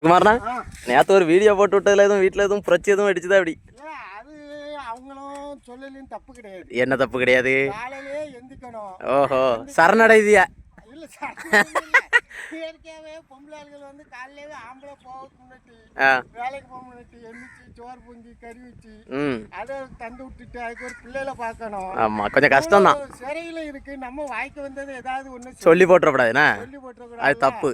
குமார்ண்ணா நேற்று ஒரு வீடியோ போட்டு விட்டதுல எதுவும் வீட்டில் எதுவும் புரட்சி எதுவும் அடிச்சுதா அப்படி? அது அவங்களும் சொல்லலையும் தப்பு கிடையாது. என்ன தப்பு கிடையாது? காலையிலே எந்திக்கணும். ஓஹோ, சரணடைதியா? இல்லை இயற்கையாகவே பொம்பளைகள் வந்து காலையிலே ஆம்பளை போக முன்னாடி வேலைக்கு போக முன்னாடி எந்திரிச்சு சோறு பொங்கி கறி வச்சு அதை தந்து விட்டுட்டு அதுக்கு ஒரு பிள்ளைகளை பார்க்கணும். ஆமாம், கொஞ்சம் கஷ்டம் தான். சிறையில் இருக்கு, நம்ம வாய்க்கு வந்தது ஏதாவது ஒன்று சொல்லி போட்டுறக்கூடாதுண்ணா, சொல்லி போட்டுறக்கூடாது, அது தப்பு.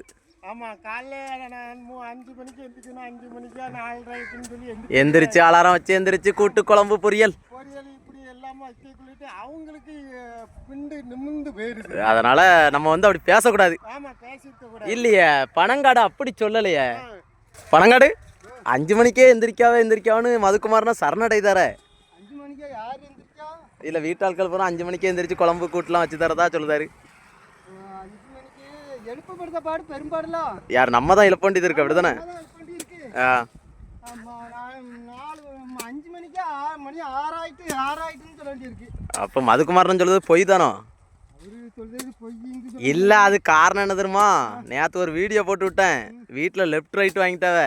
ஆமாம், காலைல நான் 5 மணிக்கு எந்திரிக்கணும், 5 மணிக்கா 4:30க்குன்னு சொல்லி எந்திரிச்சு அலாரம் வச்சு எந்திரிச்சு கூட்டு குழம்பு பொரியல் இப்படி எல்லாமே வைக்கக்குள்ளிட்டு அவங்களுக்கு பிண்டு நிமிந்து போயிருது. அதனால நம்ம வந்து அப்படி பேசக்கூடாது. ஆமாம், பேசிட்டு கூட இல்லையே, பனங்காடு அப்படி சொல்லலையே. பனங்காடு 5 மணிக்கே எந்திரிக்காவன்னு மதுக்குமார்னா சரணடைதார. 5 மணிக்கே யார் எந்திரிக்கா? இல்லை, வீட்டாட்கள் பூரா 5 மணிக்கே எந்திரிச்சு குழம்பு கூட்டலாம் வச்சு தரதா சொல்லுதாரு. 5 மணிக்கு எழுப்பப்படுத்த பாடு பெரும்பாடுலாம் யார் நம்ம தான் எழுப்ப வேண்டியது இருக்கு, அப்படிதானே? ஆமாம், 5 மணிக்கு 6 மணி 6 ஆயிட்டுன்னு சொல்ல வேண்டியிருக்கு. அப்போ மதுக்குமார்னு சொல்லுது பொய் தானோ? சொல்றது பொய் இல்லை, அது காரணம் என்ன தெரியுமா? நேற்று ஒரு வீடியோ போட்டு விட்டேன், வீட்டில் லெஃப்ட் ரைட் வாங்கிட்டாவ.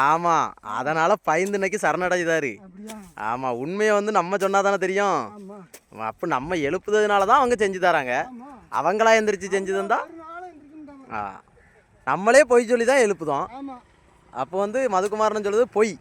ஆமாம், அதனால் பயந்து இன்னைக்கு சரணடைதாரு. ஆமாம், உண்மையை வந்து நம்ம சொன்னால் தானே தெரியும். அப்போ நம்ம எழுப்புறதுனால தான் அவங்க செஞ்சு தராங்க. அவங்களா எந்திரிச்சு செஞ்சு தந்தா நம்மளே பொய் சொல்லி தான் எழுப்புதோம். அப்போ வந்து மதுக்குமார்னு சொல்லுது பொய்.